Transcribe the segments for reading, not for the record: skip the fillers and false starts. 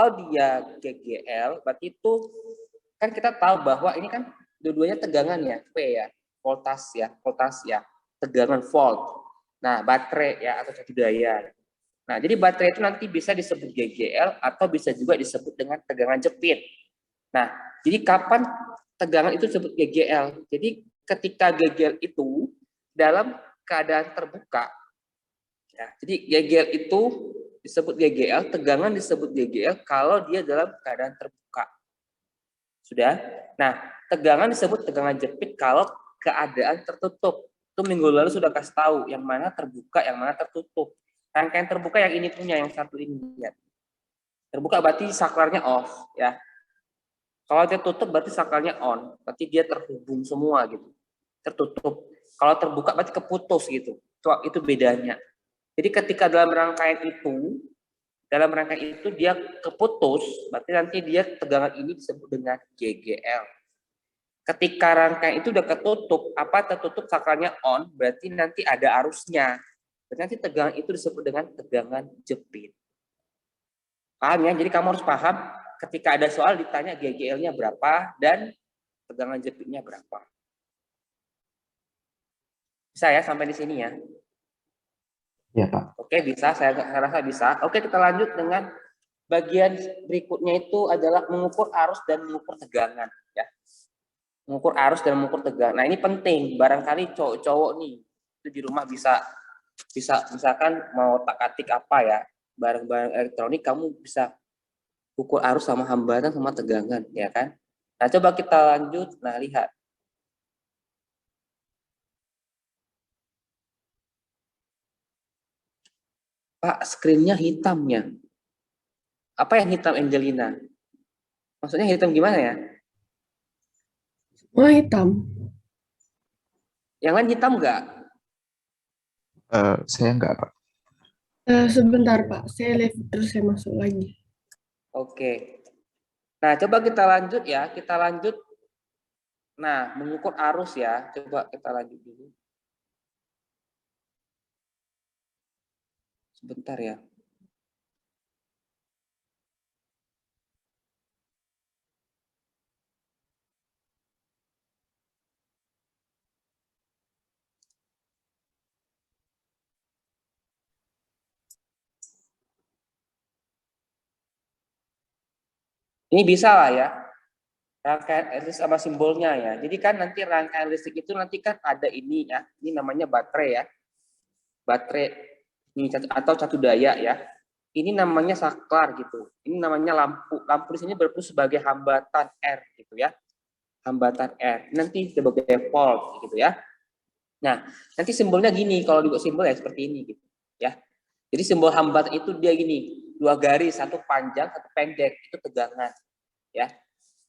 Kalau dia GGL, berarti itu kan kita tahu bahwa ini kan dua-duanya tegangan ya, V ya, voltas ya, tegangan volt. Nah, baterai ya atau satu daya. Nah, jadi baterai itu nanti bisa disebut GGL atau bisa juga disebut dengan tegangan jepit. Nah, jadi kapan tegangan itu disebut GGL? Jadi ketika GGL itu dalam keadaan terbuka, ya, jadi GGL itu disebut GGL, tegangan disebut GGL kalau dia dalam keadaan terbuka. Sudah? Nah, tegangan disebut tegangan jepit kalau keadaan tertutup. Itu minggu lalu sudah kasih tahu yang mana terbuka, yang mana tertutup. Rangkaian terbuka yang ini punya, yang satu ini. Ya. Terbuka berarti saklarnya off, ya. Kalau dia tutup berarti saklarnya on, berarti dia terhubung semua gitu. Tertutup. Kalau terbuka berarti keputus gitu. Itu bedanya. Jadi ketika dalam rangkaian itu dia keputus, berarti nanti dia tegangan ini disebut dengan GGL. Ketika rangkaian itu udah ketutup, tertutup saklarnya on, berarti nanti ada arusnya. Berarti nanti tegangan itu disebut dengan tegangan jepit. Paham ya? Jadi kamu harus paham ketika ada soal ditanya GGL-nya berapa dan tegangan jepitnya berapa. Bisa ya sampai di sini ya? Ya, Pak. Oke, bisa. Saya rasa bisa. Oke, kita lanjut dengan bagian berikutnya itu adalah mengukur arus dan mengukur tegangan. Ya. Mengukur arus dan mengukur tegangan. Nah, ini penting. Barangkali cowok-cowok nih, itu di rumah bisa misalkan mau tak-atik apa ya, barang-barang elektronik, kamu bisa ukur arus sama hambatan sama tegangan, ya kan? Nah, coba kita lanjut. Nah, lihat. Pak, screen-nya hitamnya. Apa yang hitam, Angelina? Maksudnya hitam gimana ya? Oh, hitam. Yang lain hitam nggak? Saya enggak, Pak. Sebentar, Pak. Saya live terus saya masuk lagi. Oke. Nah, coba kita lanjut ya. Kita lanjut. Nah, mengukur arus ya. Coba kita lanjut dulu. Sebentar ya. Ini bisa lah ya. Rangkaian listrik sama simbolnya ya. Jadi kan nanti rangkaian listrik itu nanti kan ada ini ya. Ini namanya baterai ya. Baterai ini atau catu daya ya. Ini namanya saklar gitu. Ini namanya lampu. Lampu di sini berfungsi sebagai hambatan R gitu ya. Hambatan R. Nanti sebagai volt gitu ya. Nah, nanti simbolnya gini. Kalau dibuat simbol ya seperti ini gitu ya. Jadi simbol hambatan itu dia gini. Dua garis, satu panjang, satu pendek. Itu tegangan ya.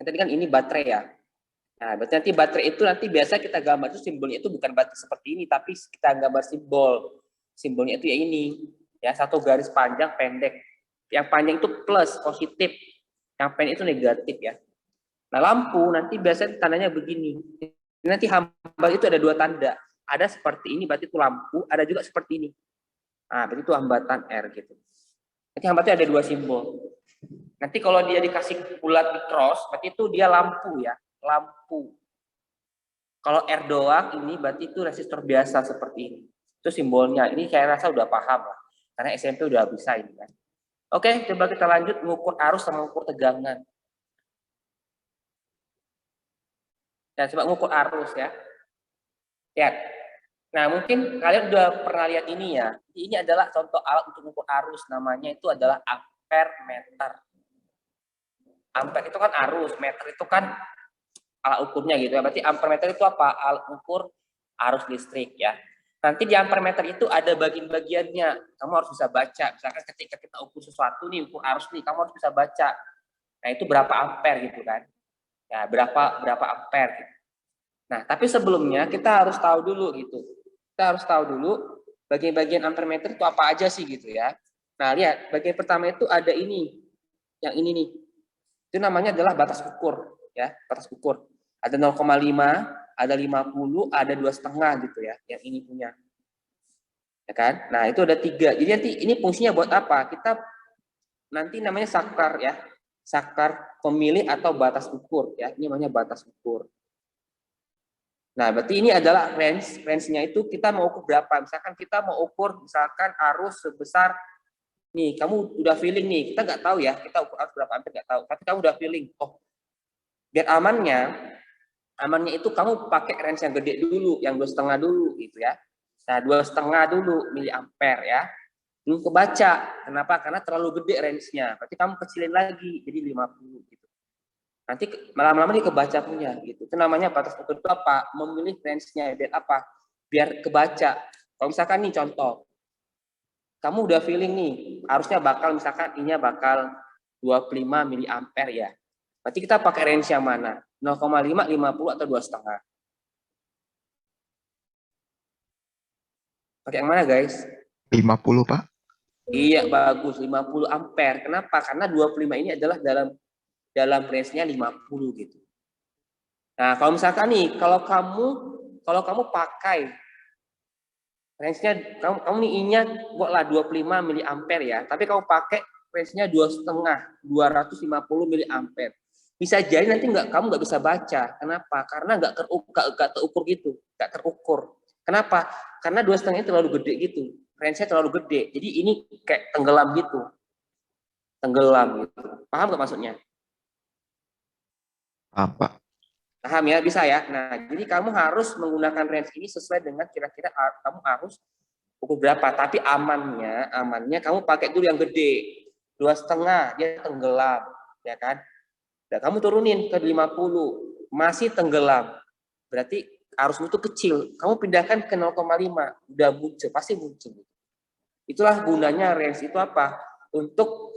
Nanti kan ini baterai ya. Nah, berarti nanti baterai itu nanti biasa kita gambar itu simbolnya itu bukan baterai seperti ini, tapi kita gambar simbol. Simbolnya itu ya ini, ya satu garis panjang pendek. Yang panjang itu plus positif, yang pendek itu negatif ya. Nah, lampu nanti biasanya tandanya begini. Nanti hambatan itu ada dua tanda. Ada seperti ini berarti itu lampu, ada juga seperti ini. Nah, berarti itu hambatan R gitu. Nanti hambatan ada dua simbol. Nanti kalau dia dikasih bulat di cross, berarti itu dia lampu ya, lampu. Kalau R doang ini berarti itu resistor biasa seperti ini. Itu simbolnya. Ini saya rasa udah paham lah. Karena SMP udah bisa ini kan. Oke, coba kita lanjut mengukur arus sama mengukur tegangan. Ya, coba mengukur arus ya. Lihat. Nah, mungkin kalian udah pernah lihat ini ya. Ini adalah contoh alat untuk mengukur arus. Namanya itu adalah ampere meter. Ampere itu kan arus, meter itu kan alat ukurnya gitu ya. Berarti ampermeter itu apa? Alat ukur arus listrik ya. Nanti di ampermeter itu ada bagian-bagiannya. Kamu harus bisa baca. Misalkan ketika kita ukur sesuatu nih, ukur arus nih, kamu harus bisa baca. Nah, itu berapa ampere gitu kan. Ya, berapa ampere gitu. Nah, tapi sebelumnya kita harus tahu dulu gitu. Kita harus tahu dulu bagian-bagian ampermeter itu apa aja sih gitu ya. Nah, lihat, bagian pertama itu ada ini. Yang ini nih. Itu namanya adalah batas ukur ya, batas ukur. Ada 0,5, ada 50, ada 2,5 gitu ya, yang ini punya. Ya kan? Nah, itu ada 3. Jadi nanti ini fungsinya buat apa? Kita nanti namanya saklar ya. Saklar pemilih atau batas ukur ya. Ini namanya batas ukur. Nah, berarti ini adalah range. Range-nya itu kita mau ukur berapa? Misalkan kita mau ukur misalkan arus sebesar nih, kamu udah feeling nih, kita nggak tahu ya, kita ukur arus berapa ampere nggak tahu, tapi kamu udah feeling, oh biar amannya itu kamu pakai range yang gede dulu, yang 2,5 dulu gitu ya. Nah 2,5 dulu miliampere ya, belum kebaca. Kenapa? Karena terlalu gede range-nya, berarti kamu kecilin lagi jadi 50 gitu. Nanti lama-lama dia kebaca punya gitu. Itu namanya batas ukur itu apa? Memilih range-nya biar apa? Biar kebaca. Kalau misalkan nih contoh, kamu udah feeling nih, harusnya bakal misalkan ini bakal 25 miliampere ya. Berarti kita pakai range yang mana? 0,5, 50 atau 2,5? Pakai yang mana guys? 50, Pak. Iya bagus, 50 ampere. Kenapa? Karena 25 ini adalah dalam range-nya 50 gitu. Nah, kalau misalkan nih, kalau kamu pakai range-nya kamu nih I-nya buatlah 25 miliampere ya, tapi kamu pakai range-nya 2,5, 250 miliampere. Bisa jadi nanti kamu nggak bisa baca. Kenapa? Karena nggak terukur gitu, nggak terukur. Kenapa? Karena 2,5 terlalu gede gitu, range-nya terlalu gede. Jadi ini kayak tenggelam gitu, tenggelam gitu. Paham nggak maksudnya? Paham, Pak. Paham ya, bisa ya. Nah, jadi kamu harus menggunakan range ini sesuai dengan kira-kira kamu harus ukur berapa. Tapi amannya kamu pakai dulu yang gede, 2,5 dia tenggelam, ya kan? Nah, kamu turunin ke 50, masih tenggelam. Berarti arusmu itu kecil. Kamu pindahkan ke 0,5, udah muncul, pasti muncul. Itulah gunanya range itu apa? Untuk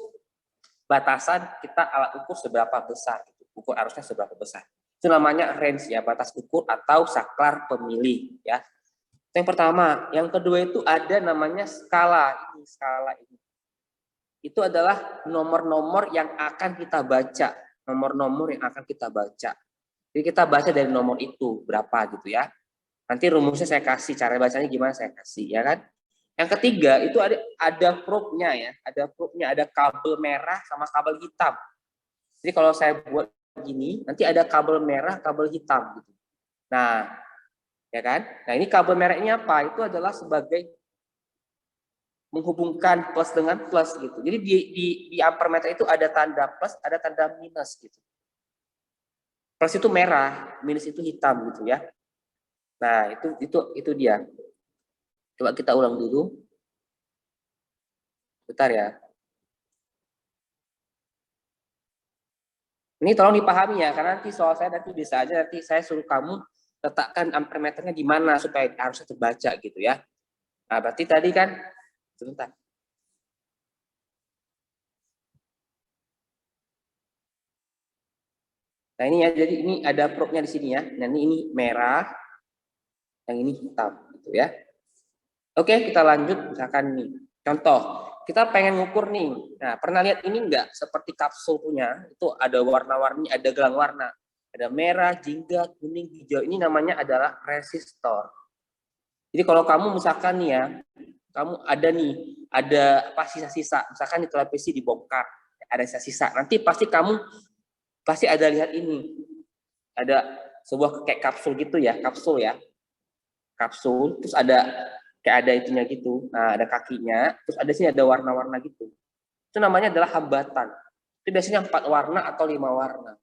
batasan kita alat ukur seberapa besar, ukur arusnya seberapa besar. Itu namanya range ya, batas ukur atau saklar pemilih ya. Itu yang pertama. Yang kedua itu ada namanya skala. Ini skala ini. Itu adalah nomor-nomor yang akan kita baca. Nomor-nomor yang akan kita baca. Jadi kita baca dari nomor itu berapa gitu ya. Nanti rumusnya saya kasih, cara bacanya gimana saya kasih ya kan. Yang ketiga itu ada probe-nya ya, ada kabel merah sama kabel hitam. Jadi kalau saya buat gini, nanti ada kabel merah, kabel hitam gitu. Nah, ya kan? Nah, ini kabel merah ini apa? Itu adalah sebagai menghubungkan plus dengan plus gitu. Jadi di ampermeter itu ada tanda plus, ada tanda minus gitu. Plus itu merah, minus itu hitam gitu ya. Nah, itu dia. Coba kita ulang dulu. Bentar ya. Ini tolong dipahami ya, karena nanti soal saya nanti bisa aja nanti saya suruh kamu letakkan ampermeternya di mana supaya harusnya terbaca gitu ya. Nah, berarti tadi kan sebentar. Nah, ini ya, jadi ini ada probe-nya di sini ya. Nah, ini merah, yang ini hitam gitu ya. Oke, kita lanjut misalkan nih. Contoh, kita pengen ngukur nih. Nah, pernah lihat ini enggak? Seperti kapsul punya, itu ada warna-warni, ada gelang warna. Ada merah, jingga, kuning, hijau. Ini namanya adalah resistor. Jadi kalau kamu misalkan nih ya, kamu ada apa sisa-sisa, misalkan di televisi dibongkar, ada sisa-sisa. Nanti pasti ada lihat ini. Ada sebuah kayak kapsul gitu ya, kapsul ya. Kapsul, terus ada itunya gitu. Nah, ada kakinya, terus ada sini ada warna-warna gitu. Itu namanya adalah hambatan. Itu biasanya 4 warna atau 5 warna.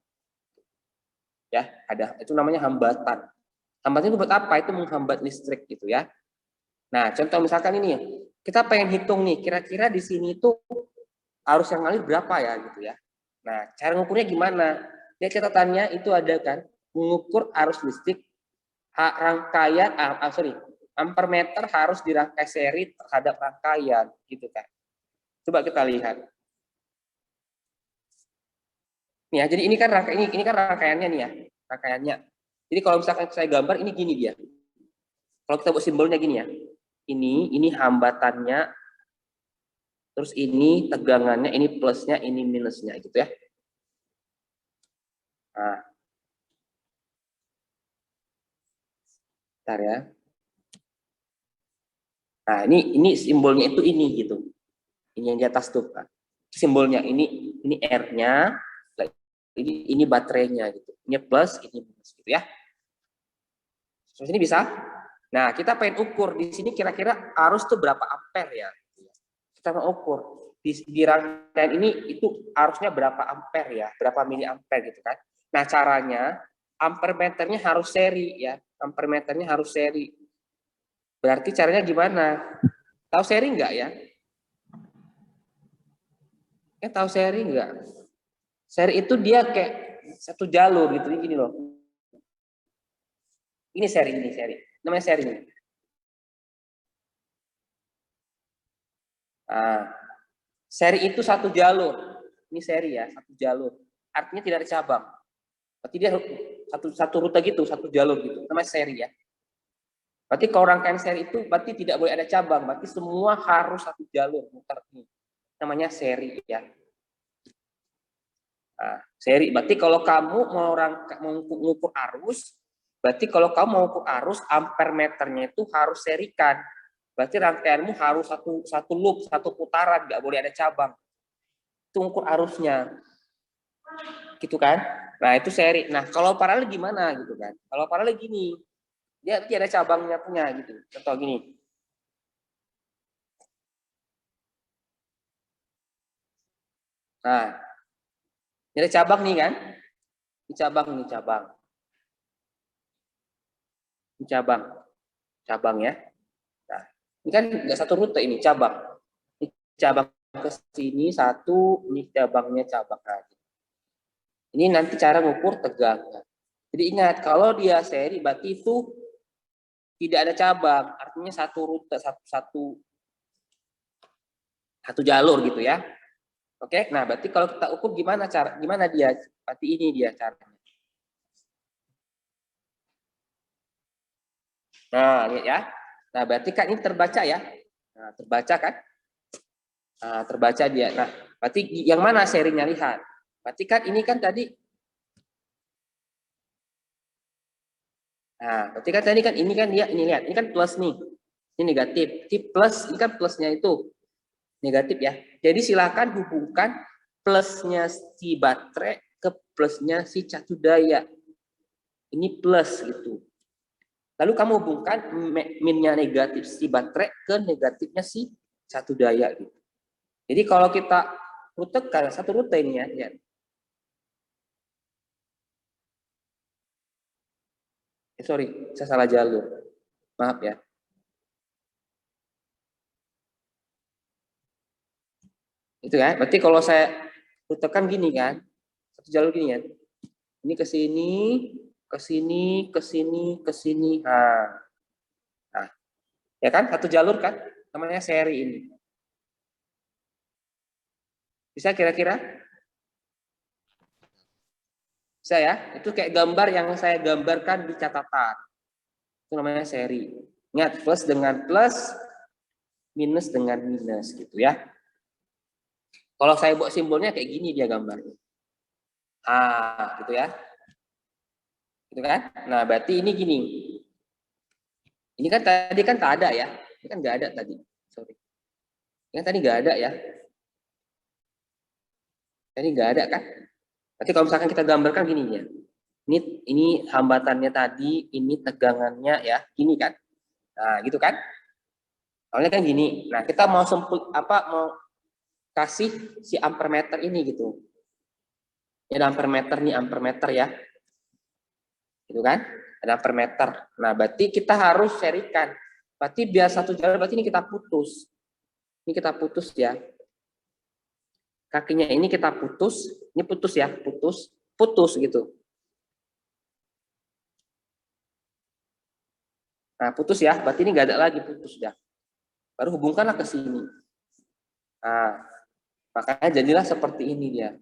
Ya, itu namanya hambatan. Hambatan itu buat apa? Itu menghambat listrik gitu ya. Nah, contoh misalkan ini, kita pengen hitung nih, kira-kira di sini itu arus yang ngalir berapa ya gitu ya. Nah, cara ngukurnya gimana? Dia catatannya itu ada kan, mengukur arus listrik rangkaian, ampermeter harus dirangkai seri terhadap rangkaian gitu kan. Coba kita lihat. Nih ya, jadi ini kan rangkaiannya nih ya, rangkaiannya. Jadi kalau misalkan saya gambar ini gini dia. Kalau kita buat simbolnya gini ya. Ini hambatannya, terus ini tegangannya, ini plusnya, ini minusnya gitu ya. Nah, bentar ya. Nah, ini simbolnya itu ini gitu. Ini yang di atas tuh, Pak. Simbolnya ini R-nya, ini baterainya gitu. Ini plus, ini minus gitu ya. Terus ini bisa. Nah, kita pengen ukur di sini kira-kira arus tuh berapa ampere ya. Kita mau ukur di rangkaian ini itu arusnya berapa ampere ya, berapa mili ampere gitu kan. Nah, caranya ampere meternya harus seri ya. Ampere meternya harus seri. Berarti caranya gimana? Tahu seri enggak ya? Tahu seri enggak? Seri itu dia kayak satu jalur gitu, gini loh. Ini seri, namanya seri. Nah, seri itu satu jalur. Ini seri ya, satu jalur. Artinya tidak ada cabang. Berarti dia satu rute gitu, satu jalur gitu. Namanya seri ya. Berarti kalau rangkaian seri itu berarti tidak boleh ada cabang. Berarti semua harus satu jalur muter ini. Namanya seri ya. Nah, seri. Berarti kalau kamu mau mengukur arus, berarti kalau kamu mau ukur arus, ampere meternya itu harus serikan. Berarti rangkaianmu harus satu loop, satu putaran, nggak boleh ada cabang. Itu ukur arusnya. Gitu kan? Nah, itu seri. Nah, kalau paralel gimana gitu kan? Kalau paralel gini, dia ada cabangnya punya gitu. Contoh gini. Nah, ini ada cabang nih kan? Ini cabang. Ini cabang ya. Nah, ini kan nggak satu rute ini cabang. Ini cabang ke sini satu, ini cabangnya cabang lagi. Ini nanti cara mengukur tegangan. Jadi ingat kalau dia seri berarti itu tidak ada cabang, artinya satu rute, satu jalur gitu ya. Oke, nah berarti kalau kita ukur gimana dia? Berarti ini dia caranya. Nah, lihat ya. Nah, berarti kan ini terbaca ya. Nah, terbaca kan? Nah, terbaca dia. Nah, berarti yang mana serinya lihat? Berarti kan ini kan tadi. Nah, berarti kan tadi kan ini kan dia ini lihat, ini kan plus nih. Ini negatif. Ini plus, ini kan plusnya itu negatif ya. Jadi silakan hubungkan plusnya si baterai ke plusnya si catu daya. Ini plus gitu. Lalu kamu hubungkan minnya negatif si baterai ke negatifnya si catu daya gitu. Jadi kalau kita rutekan satu rute ini ya. Sorry, saya salah jalur. Maaf ya. Itu ya. Berarti kalau saya rutekan gini kan, satu jalur gini ya. Ini ke sini, ke sini, ke sini, ke sini. Nah, ya kan satu jalur kan, namanya seri ini. Bisa kira-kira? Bisa ya? Itu kayak gambar yang saya gambarkan di catatan. Itu namanya seri. Ingat, plus dengan plus, minus dengan minus gitu ya. Kalau saya buat simbolnya kayak gini dia gambarnya. Gitu ya. Gitu kan? Nah, berarti ini gini. Ini kan tadi kan tak ada ya. Ini kan nggak ada tadi. Sorry. Ini kan tadi nggak ada ya. Tadi nggak ada kan? Berarti kalau misalkan kita gambarkan gini ya. Ini hambatannya tadi, ini tegangannya ya, gini kan. Nah, gitu kan? Soalnya kan gini. Nah, kita mau mau kasih si ampere meter ini gitu. Ini ada ampere meter nih, ampere meter ya. Gitu kan? Ada ampere meter. Nah, berarti kita harus serikan. Berarti biar satu jalur, berarti ini kita putus. Ini kita putus ya. Kakinya ini kita putus. Ini putus ya, putus gitu. Nah, putus ya. Berarti ini nggak ada lagi putus ya. Baru hubungkanlah ke sini. Nah, makanya jadilah seperti ini dia.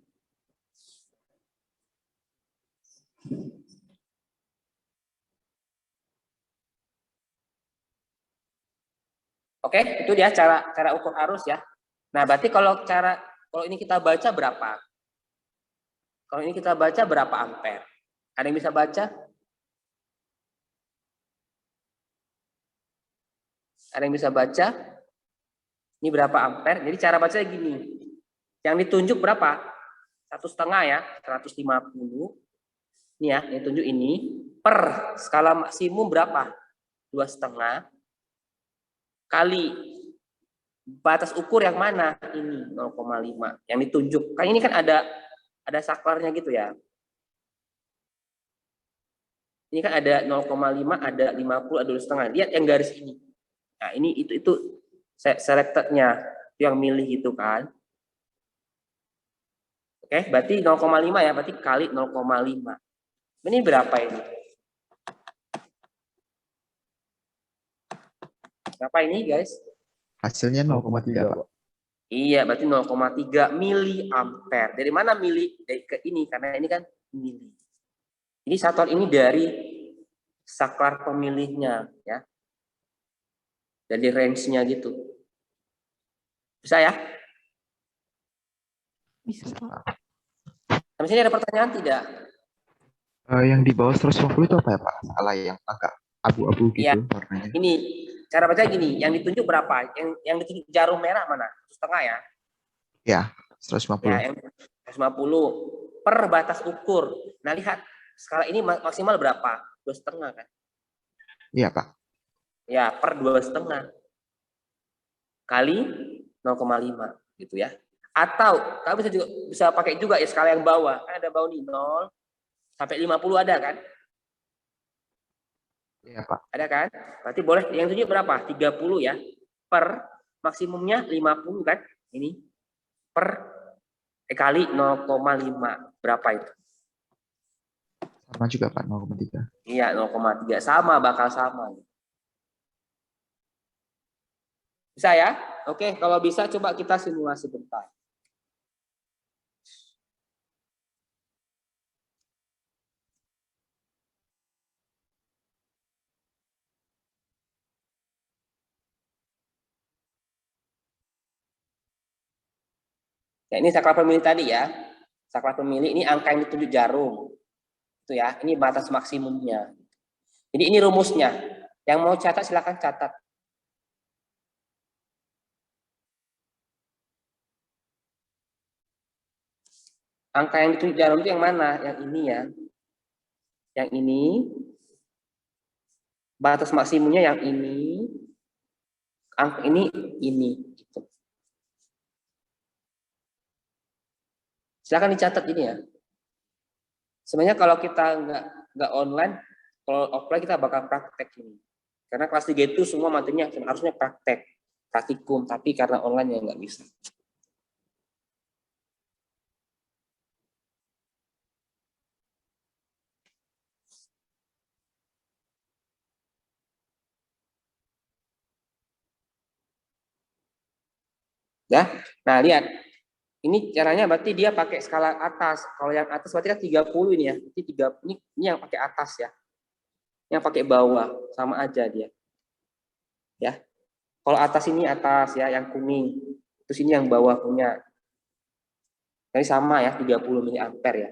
Oke, itu dia cara ukur arus ya. Nah, berarti kalau ini kita baca berapa? Kalau ini kita baca berapa ampere? Ada yang bisa baca? Ada yang bisa baca? Ini berapa ampere? Jadi cara bacanya gini. Yang ditunjuk berapa? 1,5 ya, 150. Ini ya, yang ditunjuk ini per skala maksimum berapa? 2,5 kali batas ukur yang mana? Ini 0,5 yang ditunjuk. Kan ini kan ada saklarnya gitu ya. Ini kan ada 0,5, ada 50, ada 2,5. Lihat yang garis ini. Nah, ini itu selectednya yang milih gitu kan. Oke, berarti 0,5 ya, berarti kali 0,5. Ini berapa ini? Berapa ini, guys? Hasilnya 0,3, Pak. Iya, berarti 0,3 miliampere. Dari mana mili? Dari ke ini, karena ini kan mili. Ini satuan ini dari saklar pemilihnya, ya. Dari range-nya gitu. Bisa ya? Bisa, Pak. Sampai sini ada pertanyaan tidak? Yang di bawah 150 itu apa ya, Pak? Skala yang agak abu-abu Iya. gitu warnanya. Ini cara baca gini, yang ditunjuk berapa? Yang ditunjuk jarum merah mana? 1,5 ya? Ya, 150. Ya, yang 150 per batas ukur. Nah, lihat skala ini maksimal berapa? 2,5 kan? Iya, Pak. Ya, per 2,5 kali 0,5 gitu ya. Atau kamu bisa pakai juga ya skala yang bawah. Kan ada bawah nih 0 sampai 50 ada kan? Iya, Pak. Ada kan? Berarti boleh yang tunjuk berapa? 30 ya. Per maksimumnya 50 kan? Ini per kali 0,5. Berapa itu? Sama juga, Pak, 0,3. Iya, 0,3 sama, bakal sama. Bisa ya? Oke, kalau bisa coba kita simulasi bentar. Ya, ini saklar pemilih tadi ya. Saklar pemilih ini angka yang ditunjuk jarum. Itu ya, ini batas maksimumnya. Jadi ini rumusnya. Yang mau catat silakan catat. Angka yang ditunjuk jarum itu yang mana? Yang ini ya. Yang ini. Batas maksimumnya yang ini. Angka ini. Gitu. Silakan dicatat ini ya. Sebenarnya kalau kita nggak online, kalau offline kita bakal praktek ini. Karena kelas 3 itu semua materinya harusnya praktikum, tapi karena online ya nggak bisa. Ya, nah lihat, ini caranya berarti dia pakai skala atas. Kalau yang atas berarti kan 30 ini ya. Berarti 3 ini yang pakai atas ya. Yang pakai bawah sama aja dia. Ya. Kalau atas ini atas ya, yang kuning. Terus ini yang bawah punya. Jadi sama ya, 30 miliampere ya.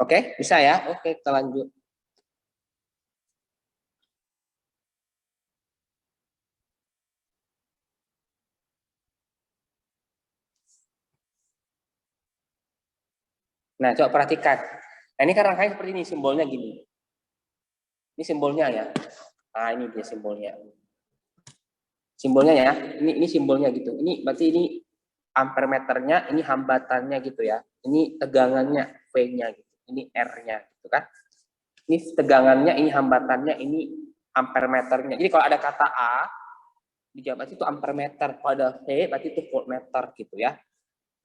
Oke, bisa ya. Oke, kita lanjut. Nah, coba perhatikan. Nah, ini kan rangkaian seperti ini, simbolnya gini. Ini simbolnya ya. Nah, ini dia simbolnya. Simbolnya ya. Ini simbolnya gitu. Ini berarti ini ampere meternya, ini hambatannya gitu ya. Ini tegangannya V-nya gitu. Ini R-nya gitu kan. Ini tegangannya, ini hambatannya, ini ampere meternya. Jadi kalau ada kata A dijawab itu ampere meter, kalau ada V berarti itu voltmeter gitu ya.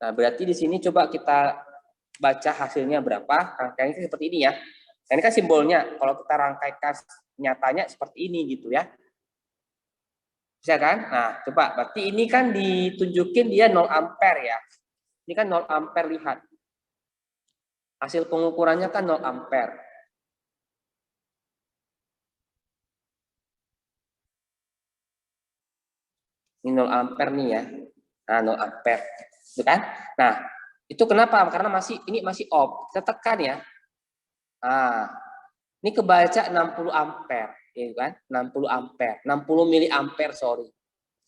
Nah, berarti di sini coba kita baca hasilnya berapa. Rangkaiannya seperti ini ya. Nah, ini kan simbolnya. Kalau kita rangkaikan nyatanya seperti ini gitu ya. Bisa kan? Nah, coba berarti ini kan ditunjukin dia 0 ampere ya. Ini kan 0 ampere, lihat. Hasil pengukurannya kan 0 ampere. Ini 0 ampere nih ya. Nah, 0 ampere. Itu kan? Nah, itu kenapa? Karena ini masih off. Kita tekan ya. Nah, ini kebaca 60 ampere, ya kan? 60 ampere, 60 mili ampere, sorry.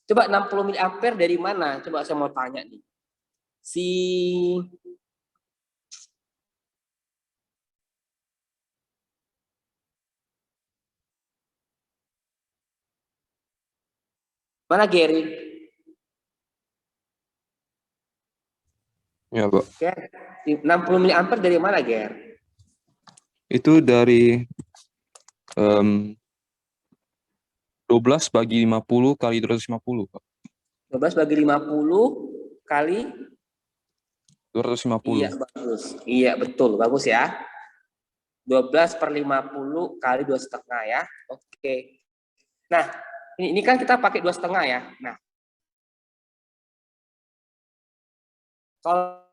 Coba 60 mili ampere dari mana? Coba saya mau tanya nih. Mana Gary? Ya, Pak. Ger, 60 mili ampere dari mana, Ger? Itu dari 12 bagi 50 kali 250, Pak. 12 bagi 50 kali 250. Iya, bagus. Iya, betul. Bagus ya. 12 per 50 kali 2,5 ya. Oke. Nah, ini kan kita pakai 2,5 ya. Nah, kalau